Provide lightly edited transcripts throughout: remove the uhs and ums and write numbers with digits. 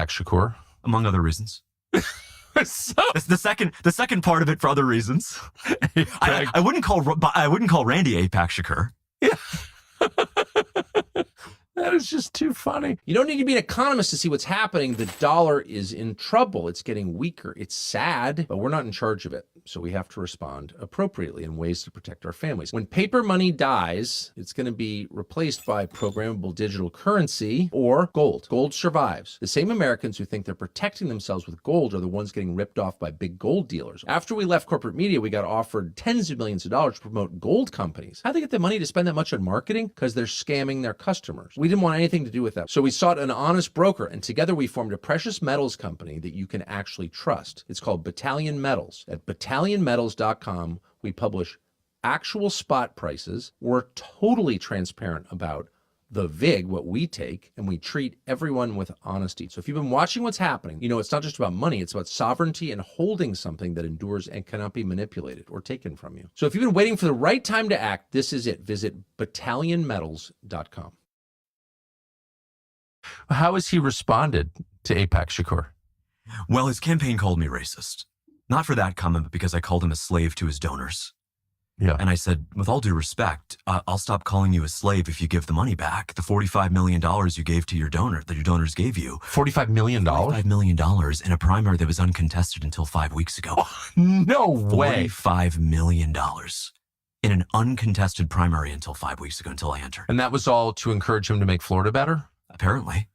AIPAC, Shakur? Among other reasons. So, The second part of it for other reasons. I wouldn't call Randy AIPAC, Shakur. that is just too funny. You don't need to be an economist to see what's happening. The dollar is in trouble. It's getting weaker. It's sad, but we're not in charge of it. So we have to respond appropriately in ways to protect our families. When paper money dies, it's going to be replaced by programmable digital currency or gold. Gold survives. The same Americans who think they're protecting themselves with gold are the ones getting ripped off by big gold dealers. After we left corporate media, we got offered tens of millions of dollars to promote gold companies. How'd they get the money to spend that much on marketing? Because they're scamming their customers. We didn't want anything to do with that. So we sought an honest broker, and together we formed a precious metals company that you can actually trust. It's called Battalion Metals. At BattalionMetals.com, we publish actual spot prices. We're totally transparent about the VIG, what we take, and we treat everyone with honesty. So if you've been watching what's happening, you know it's not just about money, it's about sovereignty and holding something that endures and cannot be manipulated or taken from you. So if you've been waiting for the right time to act, this is it. Visit BattalionMetals.com. How has he responded to AIPAC, Shakur? Well, his campaign called me racist. Not for that comment, but because I called him a slave to his donors. Yeah. And I said, with all due respect, I'll stop calling you a slave if you give the money back. The $45 million you gave to your donor, that your donors gave you. $45 million? $45 million in a primary that was uncontested until 5 weeks ago. Oh, no way. $45 million in an uncontested primary until 5 weeks ago, until I entered. And that was all to encourage him to make Florida better? Apparently.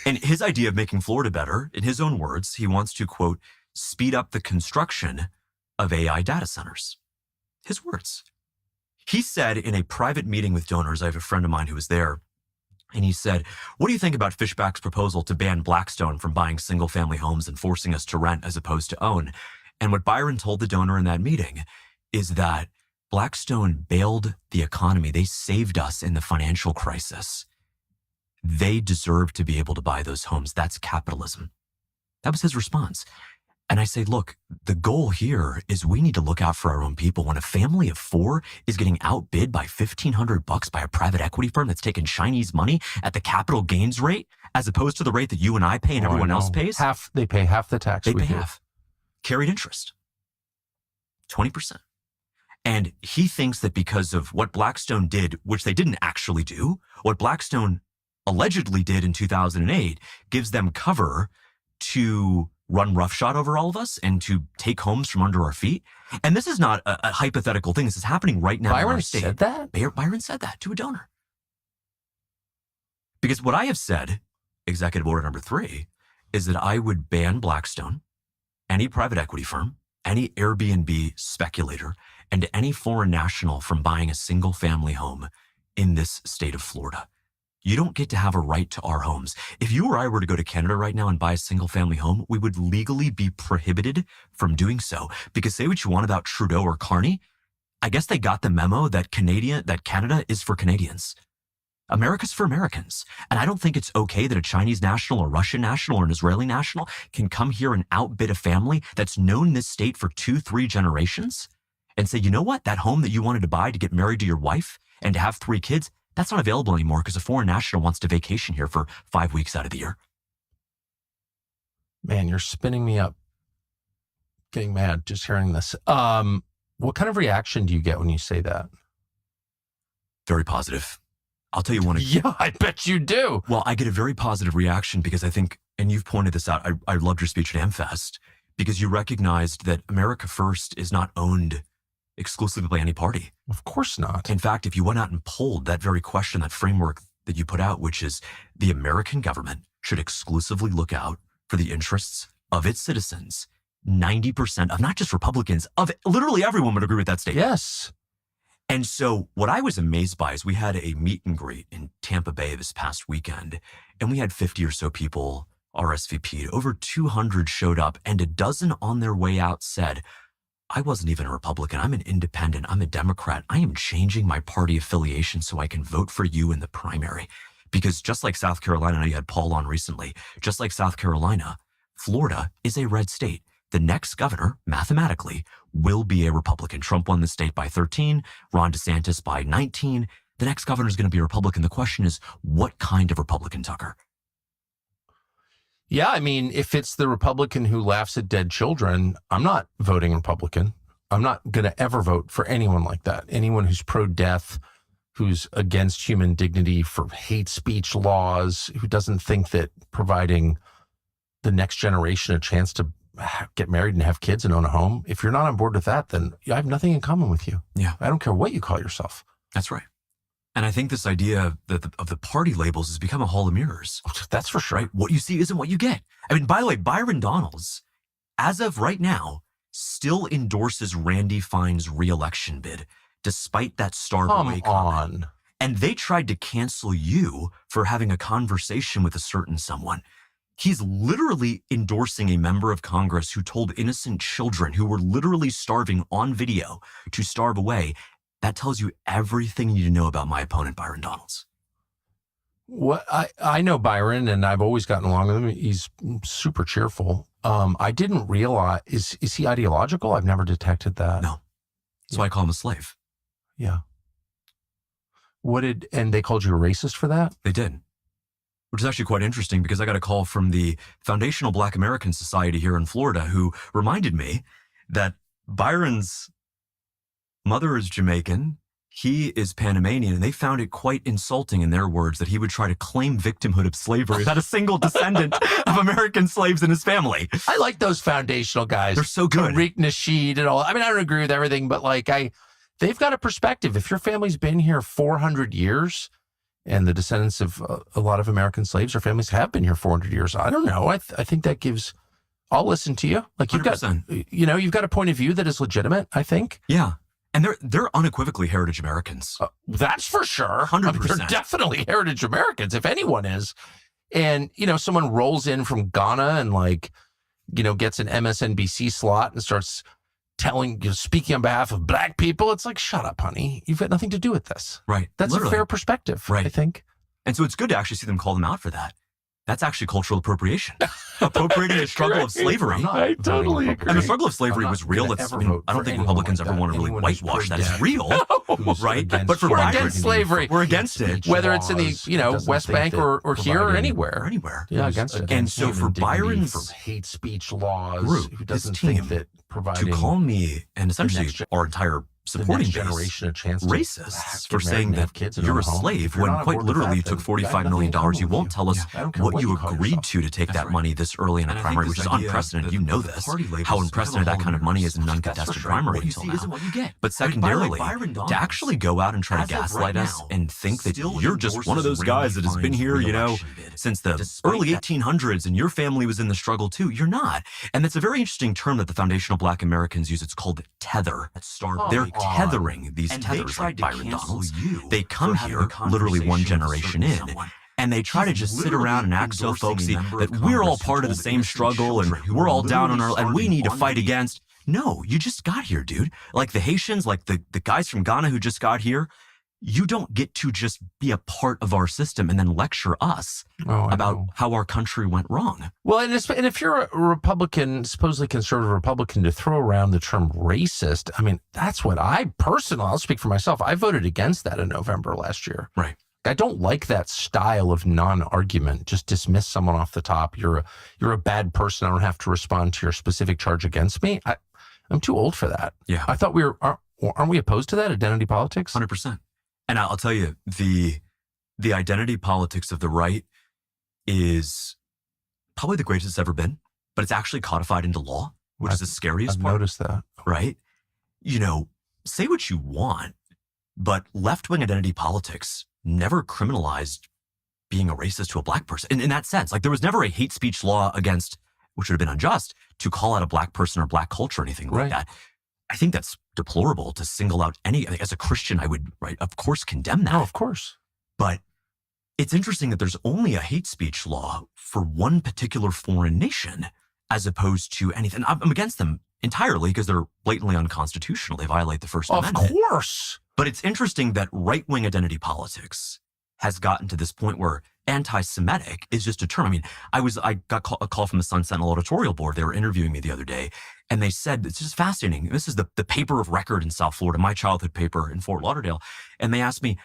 And his idea of making Florida better, in his own words, he wants to, quote, speed up the construction of AI data centers. His words. He said in a private meeting with donors, I have a friend of mine who was there, and he said, what do you think about Fishback's proposal to ban Blackstone from buying single-family homes and forcing us to rent as opposed to own? And what Byron told the donor in that meeting is that Blackstone bailed the economy. They saved us in the financial crisis. They deserve to be able to buy those homes. That's capitalism. That was his response. And I say, look, the goal here is we need to look out for our own people. When a family of four is getting outbid by $1,500 by a private equity firm that's taking Chinese money at the capital gains rate, as opposed to the rate that you and I pay and everyone else pays. They pay half the tax. They pay half. Carried interest. 20%. And he thinks that because of what Blackstone did, which they didn't actually do, what Blackstone allegedly did in 2008 gives them cover to run roughshod over all of us and to take homes from under our feet. And this is not a hypothetical thing. This is happening right now. Byron said that? Byron said that to a donor. Because what I have said, Executive Order number 3, is that I would ban Blackstone, any private equity firm, any Airbnb speculator, and any foreign national from buying a single family home in this state of Florida. You don't get to have a right to our homes. If you or I were to go to Canada right now and buy a single family home, we would legally be prohibited from doing so. Because say what you want about Trudeau or Carney, I guess they got the memo that Canada is for Canadians. America's for Americans. And I don't think it's okay that a Chinese national or Russian national or an Israeli national can come here and outbid a family that's known this state for 2-3 generations and say, you know what, that home that you wanted to buy to get married to your wife and to have 3 kids, that's not available anymore because a foreign national wants to vacation here for 5 weeks out of the year. Man, you're spinning me up. Getting mad just hearing this. What kind of reaction do you get when you say that? Very positive. I'll tell you one. Yeah, I bet you do. Well, I get a very positive reaction because I think, and you've pointed this out, I loved your speech at AmFest because you recognized that America First is not owned exclusively by any party. Of course not. In fact, if you went out and polled that very question, that framework that you put out, which is the American government should exclusively look out for the interests of its citizens, 90% of not just Republicans, of literally everyone would agree with that statement. Yes. And so what I was amazed by is we had a meet and greet in Tampa Bay this past weekend, and we had 50 or so people RSVP'd. Over 200 showed up, and a dozen on their way out said, I wasn't even a Republican. I'm an independent. I'm a Democrat. I am changing my party affiliation so I can vote for you in the primary. Because just like South Carolina, I know you had Paul on recently, just like South Carolina, Florida is a red state. The next governor, mathematically, will be a Republican. Trump won the state by 13, Ron DeSantis by 19. The next governor is going to be a Republican. The question is, what kind of Republican, Tucker? Yeah, I mean, if it's the Republican who laughs at dead children, I'm not voting Republican. I'm not going to ever vote for anyone like that. Anyone who's pro-death, who's against human dignity, for hate speech laws, who doesn't think that providing the next generation a chance to get married and have kids and own a home. If you're not on board with that, then I have nothing in common with you. Yeah. I don't care what you call yourself. That's right. And I think this idea of the party labels has become a hall of mirrors. That's for sure. Right? What you see isn't what you get. I mean, by the way, Byron Donalds, as of right now, still endorses Randy Fine's re-election bid, despite that starve away comment. And they tried to cancel you for having a conversation with a certain someone. He's literally endorsing a member of Congress who told innocent children who were literally starving on video to starve away. That tells you everything you need to know about my opponent, Byron Donalds. What I know Byron, and I've always gotten along with him. He's super cheerful. I didn't realize, is he ideological? I've never detected that. No. That's why I call him a slave. Yeah. And they called you a racist for that? They did. Which is actually quite interesting because I got a call from the Foundational Black American Society here in Florida who reminded me that Byron's mother is Jamaican, he is Panamanian, and they found it quite insulting in their words that he would try to claim victimhood of slavery without a single descendant of American slaves in his family. I like those foundational guys. They're so good. Tariq Nasheed and all. I mean, I don't agree with everything, but they've got a perspective. If your family's been here 400 years, and the descendants of a lot of American slaves or families have been here 400 years. I don't know. I think that gives, I'll listen to you. Like you've 100%. you've got a point of view that is legitimate, I think. Yeah. And they're unequivocally heritage Americans. That's for sure. 100%. They're definitely heritage Americans, if anyone is. And, someone rolls in from Ghana and gets an MSNBC slot and starts speaking on behalf of black people. It's like, shut up, honey. You've got nothing to do with this. Right. That's Literally. a fair perspective, right. I think. And so it's good to actually see them call them out for that. That's actually cultural appropriation. Appropriating a struggle of slavery. I totally agree. And the struggle of slavery was real. I don't think Republicans ever want to really whitewash that it's real, right? But for we're Byron, against slavery. We're against it. Whether it's in the, West Bank or here or anywhere. Anywhere. Yeah, against it. And so for Byron's hate speech laws, group, who doesn't his team, think that providing to call me and essentially our entire supporting generation a chance racists for saying that you're a slave when quite literally you took $45 million. You won't tell us what you agreed to take that money this early in a primary, which is unprecedented. You know this, how unprecedented that kind of money is in an uncontested primary until now. But secondarily, to actually go out and try to gaslight us and think that you're just one of those guys that has been here, since the early 1800s and your family was in the struggle too, you're not. And that's a very interesting term that the Foundational Black Americans use. It's called tether. They're tethering these tethers like Byron Donalds. They come here literally one generation in, and they try to just sit around and act so folksy that we're all part of the same struggle and we're all down on our, and we need to fight against. No, you just got here, dude. Like the Haitians, like the guys from Ghana who just got here, you don't get to just be a part of our system and then lecture us about how our country went wrong. Well, and if you're a Republican, supposedly conservative Republican, to throw around the term racist, I mean, that's what I'll speak for myself. I voted against that in November last year. Right. I don't like that style of non-argument. Just dismiss someone off the top. You're a bad person. I don't have to respond to your specific charge against me. I'm too old for that. Yeah. I thought aren't we opposed to that, identity politics? 100%. And I'll tell you, the identity politics of the right is probably the greatest it's ever been, but it's actually codified into law, which is the scariest part. I've noticed that. Right? Say what you want, but left-wing identity politics never criminalized being a racist to a black person. In that sense, there was never a hate speech law against, which would have been unjust, to call out a black person or black culture or anything like that. I think that's deplorable to single out as a Christian, I would, of course, condemn that. Oh, of course. But it's interesting that there's only a hate speech law for one particular foreign nation as opposed to anything. I'm against them entirely because they're blatantly unconstitutional. They violate the First Amendment. Of course. But it's interesting that right-wing identity politics has gotten to this point where anti-Semitic is just a term. I mean, I got a call from the Sun Sentinel editorial board. They were interviewing me the other day, and they said, it's just fascinating. This is the paper of record in South Florida, my childhood paper in Fort Lauderdale. And they asked me,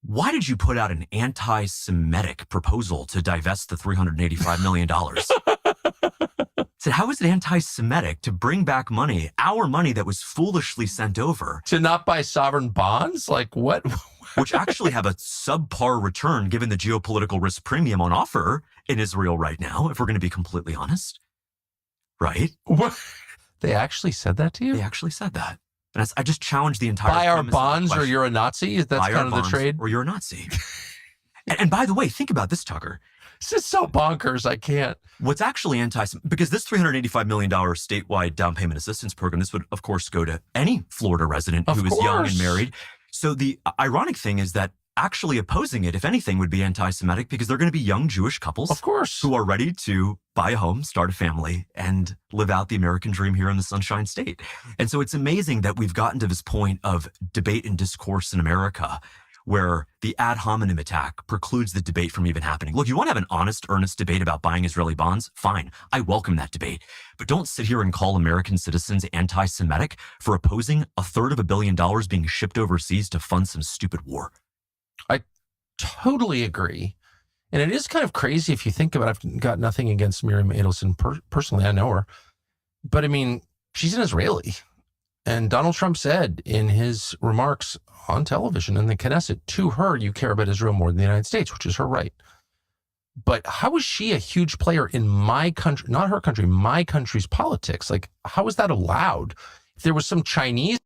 why did you put out an anti-Semitic proposal to divest the $385 million? I said, how is it anti-Semitic to bring back money, our money that was foolishly sent over? To not buy sovereign bonds? Like what? Which actually have a subpar return given the geopolitical risk premium on offer in Israel right now, if we're going to be completely honest. Right? What? They actually said that to you? They actually said that. And I just challenged the entire Buy our premise of the bonds or question. you're a Nazi? That's Buy our kind of the bonds trade? or you're a Nazi. And by the way, think about this, Tucker. This is so bonkers. I can't. What's actually because this $385 million statewide down payment assistance program, this would, of course, go to any Florida resident who is young and married. So the ironic thing is that actually opposing it, if anything, would be anti-Semitic because they're going to be young Jewish couples, Of course. who are ready to buy a home, start a family, and live out the American dream here in the Sunshine State. And so it's amazing that we've gotten to this point of debate and discourse in America where the ad hominem attack precludes the debate from even happening. Look, you want to have an honest, earnest debate about buying Israeli bonds? Fine. I welcome that debate. But don't sit here and call American citizens anti-Semitic for opposing $350 million being shipped overseas to fund some stupid war. I totally agree. And it is kind of crazy if you think about it. I've got nothing against Miriam Adelson personally. I know her. But I mean, she's an Israeli. And Donald Trump said in his remarks on television in the Knesset, to her, you care about Israel more than the United States, which is her right. But how is she a huge player in my country, not her country, my country's politics? Like, how is that allowed? If there was some Chinese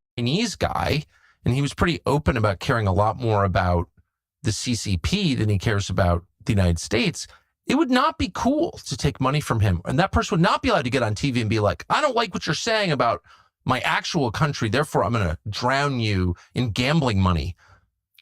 guy, and he was pretty open about caring a lot more about the CCP than he cares about the United States, it would not be cool to take money from him. And that person would not be allowed to get on TV and be like, I don't like what you're saying about my actual country, therefore I'm going to drown you in gambling money.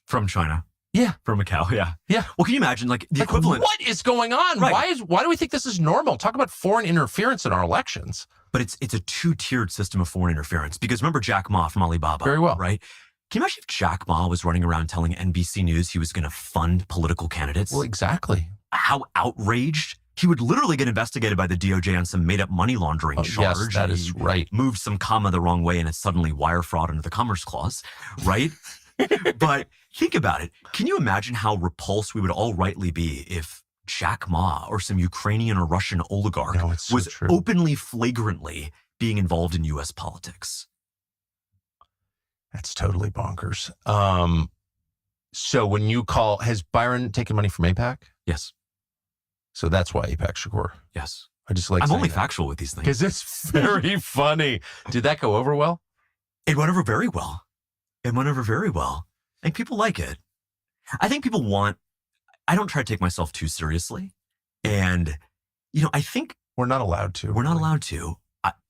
From China. Yeah. From Macau, yeah. Yeah. Well, can you imagine, like, the equivalent? What is going on? Right. Why do we think this is normal? Talk about foreign interference in our elections. But it's a two-tiered system of foreign interference. Because remember Jack Ma from Alibaba? Very well. Right? Can you imagine if Jack Ma was running around telling NBC News he was going to fund political candidates? Well, exactly. How outraged? He would literally get investigated by the DOJ on some made-up money laundering charge. Yes, that is right. Moved some comma the wrong way and it's suddenly wire fraud under the Commerce Clause, right? But think about it. Can you imagine how repulsed we would all rightly be if Jack Ma or some Ukrainian or Russian oligarch was openly, flagrantly being involved in U.S. politics? That's totally bonkers. So when you call, has Byron taken money from AIPAC? Yes. So that's why AIPAC Shakur. Yes. I just like I'm only that. factual with these things. Because it's very funny. Did that go over well? It went over very well. It went over very well. I think people like it. I think people I don't try to take myself too seriously. And, I think we're not allowed to. We're not allowed to.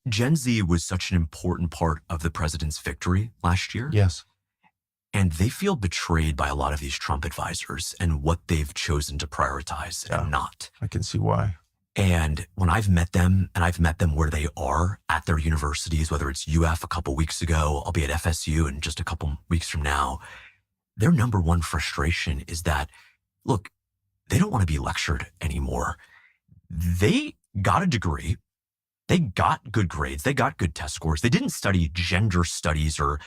Gen Z was such an important part of the president's victory last year. Yes. And they feel betrayed by a lot of these Trump advisors and what they've chosen to prioritize and not. I can see why. And when I've met them, and I've met them where they are at their universities, whether it's UF a couple weeks ago, I'll be at FSU in just a couple weeks from now, their number one frustration is that, look, they don't want to be lectured anymore. They got a degree. They got good grades. They got good test scores. They didn't study gender studies or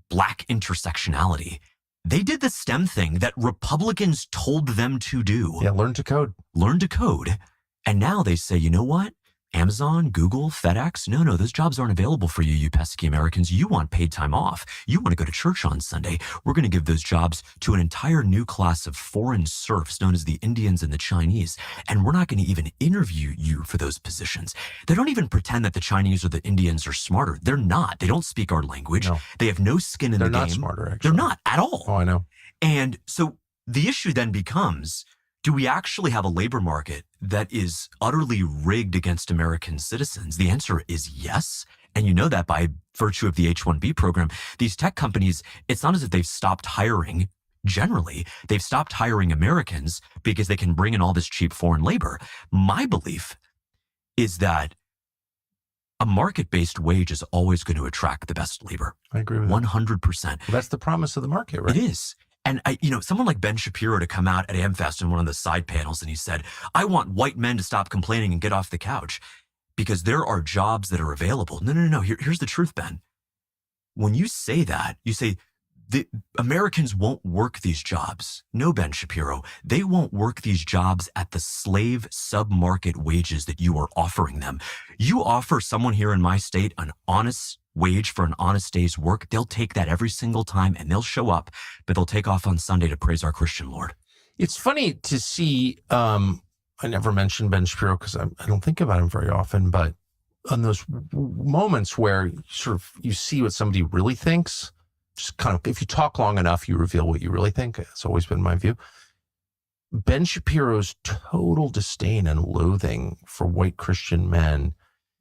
Black intersectionality. They did the STEM thing that Republicans told them to do. Yeah, learn to code. Learn to code. And now they say, you know what? Amazon, Google, FedEx, no, those jobs aren't available for you, you pesky Americans. You want paid time off. You want to go to church on Sunday. We're going to give those jobs to an entire new class of foreign serfs known as the Indians and the Chinese. And we're not going to even interview you for those positions. They don't even pretend that the Chinese or the Indians are smarter. They're not. They don't speak our language. No. They have no skin in the game. They're not smarter, actually. They're not at all. Oh, I know. And so the issue then becomes, do we actually have a labor market that is utterly rigged against American citizens? The answer is yes. And you know that by virtue of the H-1B program. These tech companies, it's not as if they've stopped hiring. Generally, they've stopped hiring Americans because they can bring in all this cheap foreign labor. My belief is that a market-based wage is always going to attract the best labor. I agree with 100%. Well, that's the promise of the market, right? It is. And someone like Ben Shapiro to come out at AmFest in one of the side panels and he said, I want white men to stop complaining and get off the couch because there are jobs that are available. No. Here's the truth, Ben. When you say that, you say the Americans won't work these jobs. No, Ben Shapiro, they won't work these jobs at the slave submarket wages that you are offering them. You offer someone here in my state an honest wage for an honest day's work, they'll take that every single time and they'll show up, but they'll take off on Sunday to praise our Christian Lord. It's funny to see, I never mentioned Ben Shapiro because I don't think about him very often, but on those moments where you see what somebody really thinks, just kind of, if you talk long enough, you reveal what you really think. It's always been my view. Ben Shapiro's total disdain and loathing for white Christian men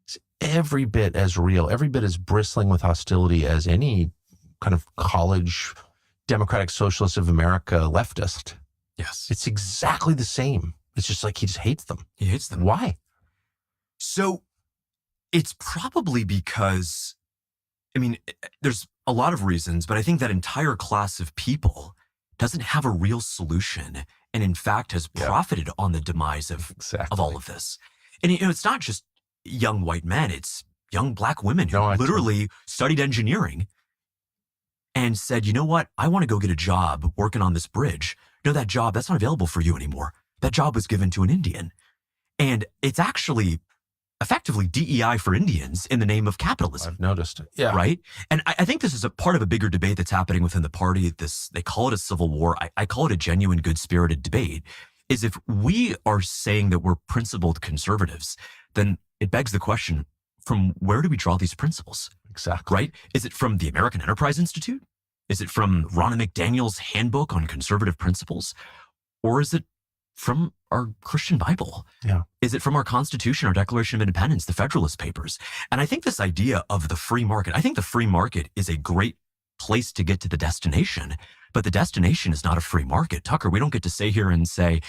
is every bit as real, every bit as bristling with hostility as any kind of college Democratic Socialist of America leftist. Yes. It's exactly the same. It's just like he just hates them. He hates them. Why? So it's probably because, I mean, there's a lot of reasons, but I think that entire class of people doesn't have a real solution and in fact has profited on the demise of all of this. And it's not just young white men, it's young black women who literally studied engineering and said, you know what, I want to go get a job working on this bridge. No, that job, that's not available for you anymore. That job was given to an Indian. And it's actually effectively DEI for Indians in the name of capitalism. I've noticed it. Yeah. Right? And I think this is a part of a bigger debate that's happening within the party. They call it a civil war. I call it a genuine, good-spirited debate. Is if we are saying that we're principled conservatives, then it begs the question, from where do we draw these principles? Exactly. Right? Is it from the American Enterprise Institute? Is it from Ronna McDaniel's handbook on conservative principles? Or is it from our Christian Bible? Yeah. Is it from our Constitution, our Declaration of Independence, the Federalist Papers? And I think this idea of the free market, I think the free market is a great place to get to the destination, but the destination is not a free market. Tucker, we don't get to stay here and say,